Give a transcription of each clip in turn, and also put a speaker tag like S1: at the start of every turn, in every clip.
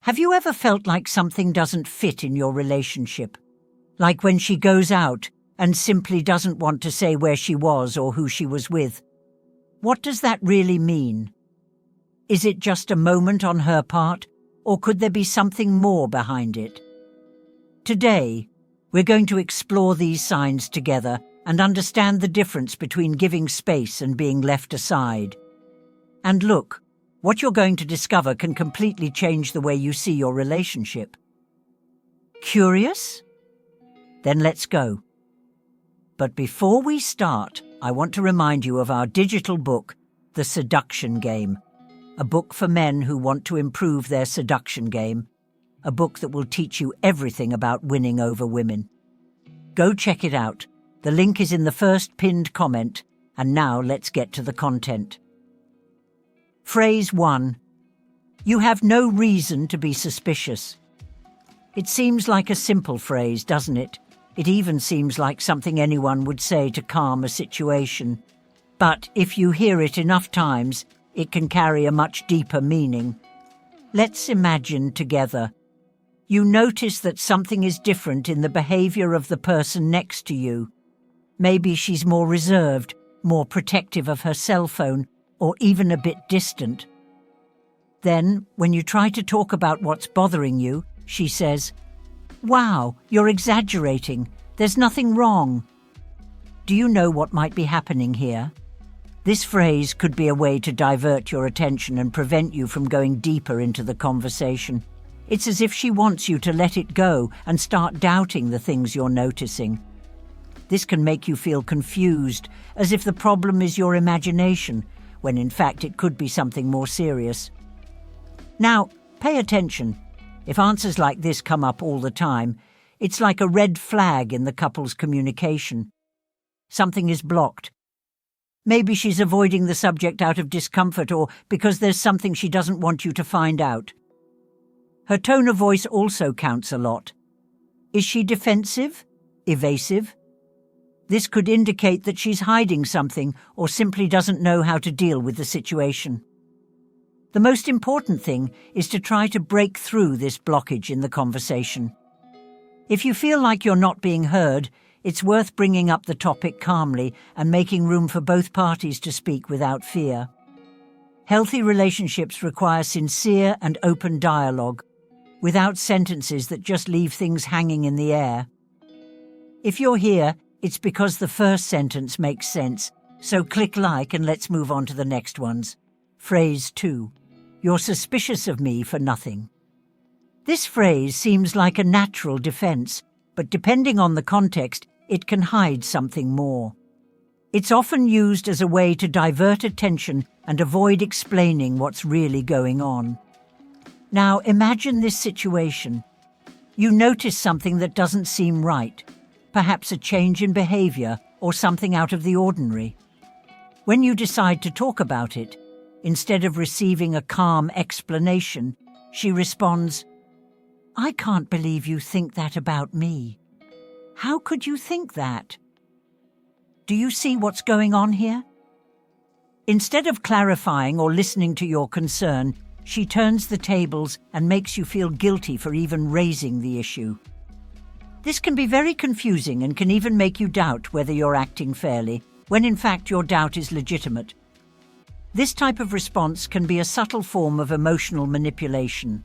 S1: Have you ever felt like something doesn't fit in your relationship? Like when she goes out and simply doesn't want to say where she was or who she was with? What does that really mean? Is it just a moment on her part, or could there be something more behind it? Today, we're going to explore these signs together and understand the difference between giving space and being left aside. And look, what you're going to discover can completely change the way you see your relationship. Curious? Then let's go. But before we start, I want to remind you of our digital book, The Seduction Game, a book for men who want to improve their seduction game, a book that will teach you everything about winning over women. Go check it out. The link is in the first pinned comment, and now let's get to the content. Phrase 1. You have no reason to be suspicious. It seems like a simple phrase, doesn't it? It even seems like something anyone would say to calm a situation. But if you hear it enough times, it can carry a much deeper meaning. Let's imagine together. You notice that something is different in the behavior of the person next to you. Maybe she's more reserved, more protective of her cell phone, or even a bit distant. Then, when you try to talk about what's bothering you, she says, "Wow, you're exaggerating. There's nothing wrong." Do you know what might be happening here? This phrase could be a way to divert your attention and prevent you from going deeper into the conversation. It's as if she wants you to let it go and start doubting the things you're noticing. This can make you feel confused, as if the problem is your imagination, when in fact it could be something more serious. Now, pay attention. If answers like this come up all the time, it's like a red flag in the couple's communication. Something is blocked. Maybe she's avoiding the subject out of discomfort or because there's something she doesn't want you to find out. Her tone of voice also counts a lot. Is she defensive? Evasive? This could indicate that she's hiding something or simply doesn't know how to deal with the situation. The most important thing is to try to break through this blockage in the conversation. If you feel like you're not being heard, it's worth bringing up the topic calmly and making room for both parties to speak without fear. Healthy relationships require sincere and open dialogue, without sentences that just leave things hanging in the air. If you're here, it's because the first sentence makes sense, so click like and let's move on to the next ones. Phrase 2. You're suspicious of me for nothing. This phrase seems like a natural defense, but depending on the context, it can hide something more. It's often used as a way to divert attention and avoid explaining what's really going on. Now imagine this situation. You notice something that doesn't seem right, perhaps a change in behavior or something out of the ordinary. When you decide to talk about it, instead of receiving a calm explanation, she responds, "I can't believe you think that about me. How could you think that?" Do you see what's going on here? Instead of clarifying or listening to your concern, she turns the tables and makes you feel guilty for even raising the issue. This can be very confusing and can even make you doubt whether you're acting fairly, when in fact your doubt is legitimate. This type of response can be a subtle form of emotional manipulation.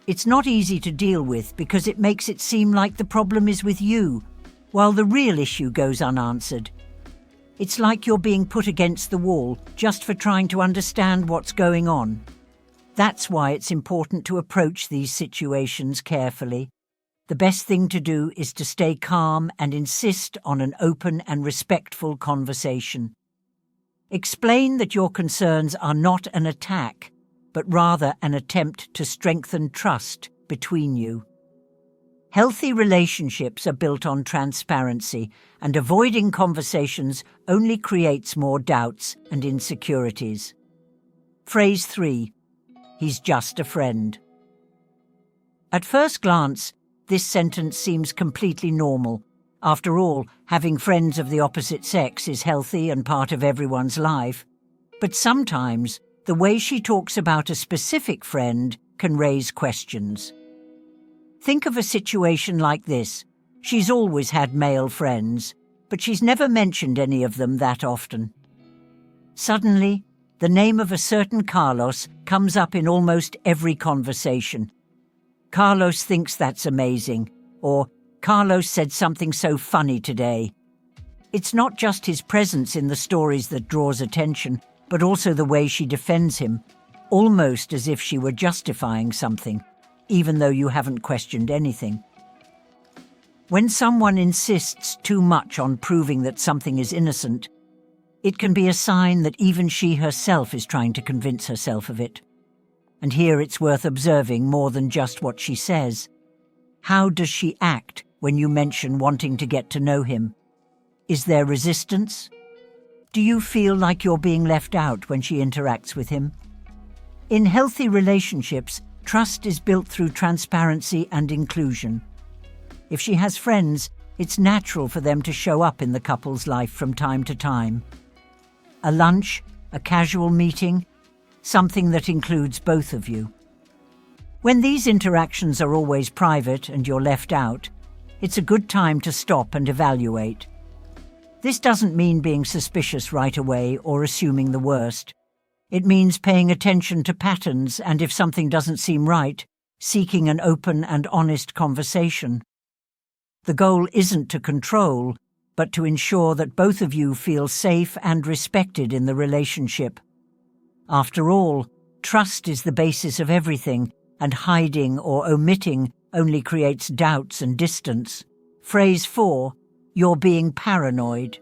S1: It's not easy to deal with because it makes it seem like the problem is with you, while the real issue goes unanswered. It's like you're being put against the wall just for trying to understand what's going on. That's why it's important to approach these situations carefully. The best thing to do is to stay calm and insist on an open and respectful conversation. Explain that your concerns are not an attack, but rather an attempt to strengthen trust between you. Healthy relationships are built on transparency, and avoiding conversations only creates more doubts and insecurities. Phrase 3. He's just a friend. At first glance, this sentence seems completely normal. After all, having friends of the opposite sex is healthy and part of everyone's life. But sometimes, the way she talks about a specific friend can raise questions. Think of a situation like this. She's always had male friends, but she's never mentioned any of them that often. Suddenly, the name of a certain Carlos comes up in almost every conversation. Carlos thinks that's amazing, or Carlos said something so funny today. It's not just his presence in the stories that draws attention, but also the way she defends him, almost as if she were justifying something, even though you haven't questioned anything. When someone insists too much on proving that something is innocent, it can be a sign that even she herself is trying to convince herself of it. And here it's worth observing more than just what she says. How does she act when you mention wanting to get to know him? Is there resistance? Do you feel like you're being left out when she interacts with him? In healthy relationships, trust is built through transparency and inclusion. If she has friends, it's natural for them to show up in the couple's life from time to time. A lunch, a casual meeting, something that includes both of you. When these interactions are always private and you're left out, it's a good time to stop and evaluate. This doesn't mean being suspicious right away or assuming the worst. It means paying attention to patterns and, if something doesn't seem right, seeking an open and honest conversation. The goal isn't to control, but to ensure that both of you feel safe and respected in the relationship. After all, trust is the basis of everything, and hiding or omitting only creates doubts and distance. Phrase 4, you're being paranoid.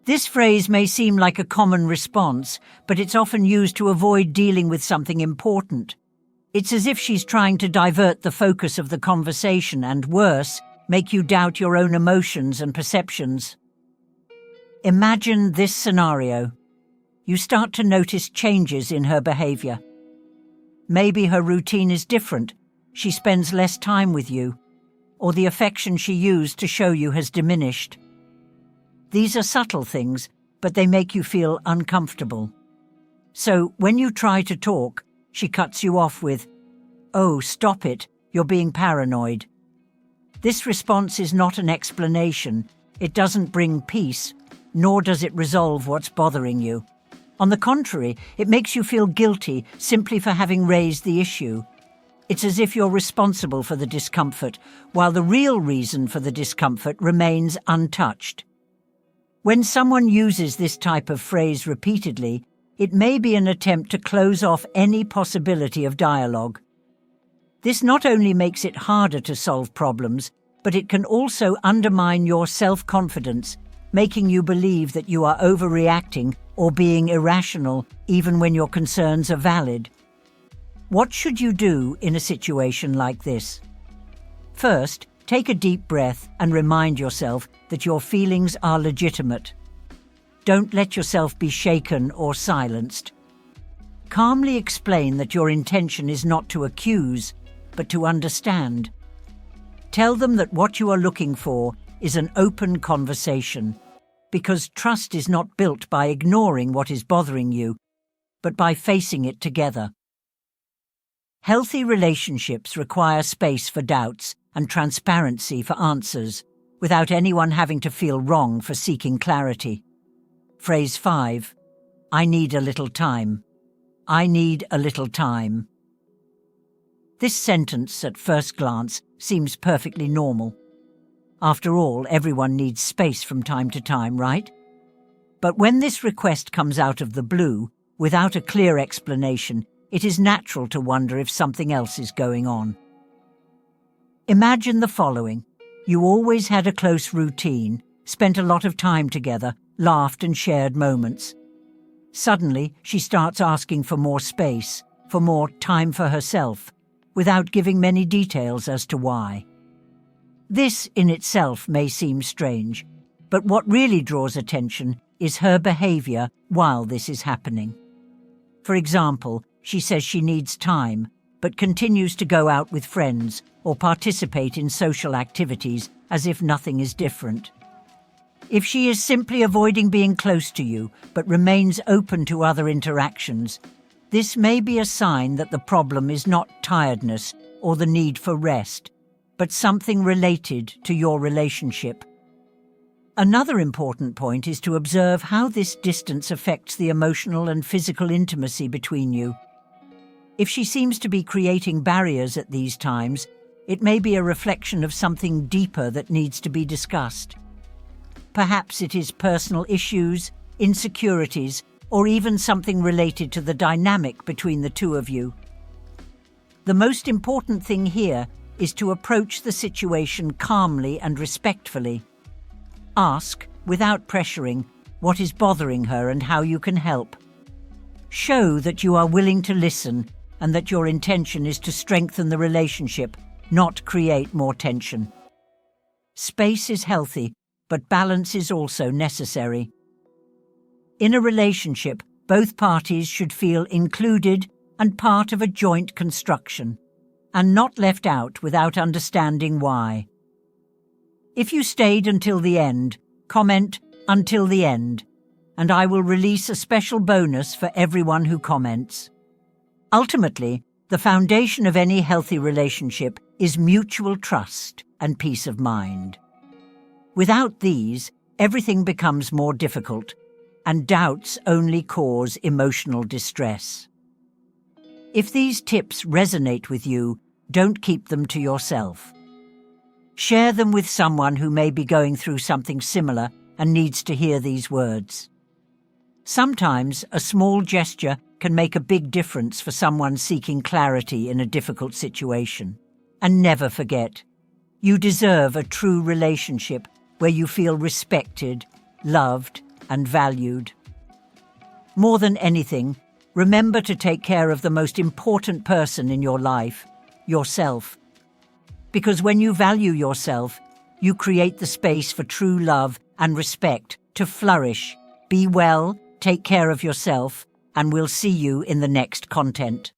S1: This phrase may seem like a common response, but it's often used to avoid dealing with something important. It's as if she's trying to divert the focus of the conversation and, worse, make you doubt your own emotions and perceptions. Imagine this scenario. You start to notice changes in her behavior. Maybe her routine is different. She spends less time with you, or the affection she used to show you has diminished. These are subtle things, but they make you feel uncomfortable. So when you try to talk, she cuts you off with, "Oh, stop it, you're being paranoid." This response is not an explanation. It doesn't bring peace, nor does it resolve what's bothering you. On the contrary, it makes you feel guilty simply for having raised the issue. It's as if you're responsible for the discomfort, while the real reason for the discomfort remains untouched. When someone uses this type of phrase repeatedly, it may be an attempt to close off any possibility of dialogue. This not only makes it harder to solve problems, but it can also undermine your self-confidence, making you believe that you are overreacting or being irrational even when your concerns are valid. What should you do in a situation like this? First, take a deep breath and remind yourself that your feelings are legitimate. Don't let yourself be shaken or silenced. Calmly explain that your intention is not to accuse, but to understand. Tell them that what you are looking for is an open conversation, because trust is not built by ignoring what is bothering you, but by facing it together. Healthy relationships require space for doubts and transparency for answers, without anyone having to feel wrong for seeking clarity. Phrase 5, I need a little time. I need a little time. This sentence, at first glance, seems perfectly normal. After all, everyone needs space from time to time, right? But when this request comes out of the blue, without a clear explanation, it is natural to wonder if something else is going on. Imagine the following. You always had a close routine, spent a lot of time together, laughed and shared moments. Suddenly, she starts asking for more space, for more time for herself, without giving many details as to why. This in itself may seem strange, but what really draws attention is her behavior while this is happening. For example, she says she needs time, but continues to go out with friends or participate in social activities as if nothing is different. If she is simply avoiding being close to you, but remains open to other interactions, This may be a sign that the problem is not tiredness or the need for rest, but something related to your relationship. Another important point is to observe how this distance affects the emotional and physical intimacy between you. If she seems to be creating barriers at these times, it may be a reflection of something deeper that needs to be discussed. Perhaps it is personal issues, insecurities, or even something related to the dynamic between the two of you. The most important thing here is to approach the situation calmly and respectfully. Ask, without pressuring, what is bothering her and how you can help. Show that you are willing to listen and that your intention is to strengthen the relationship, not create more tension. Space is healthy, but balance is also necessary. In a relationship, both parties should feel included and part of a joint construction, and not left out without understanding why. If you stayed until the end, comment "until the end," and I will release a special bonus for everyone who comments. Ultimately, the foundation of any healthy relationship is mutual trust and peace of mind. Without these, everything becomes more difficult, and doubts only cause emotional distress. If these tips resonate with you, don't keep them to yourself. Share them with someone who may be going through something similar and needs to hear these words. Sometimes a small gesture can make a big difference for someone seeking clarity in a difficult situation. And never forget, you deserve a true relationship where you feel respected, loved, and valued. More than anything, remember to take care of the most important person in your life, yourself. Because when you value yourself, you create the space for true love and respect to flourish. Be well, take care of yourself, and we'll see you in the next content.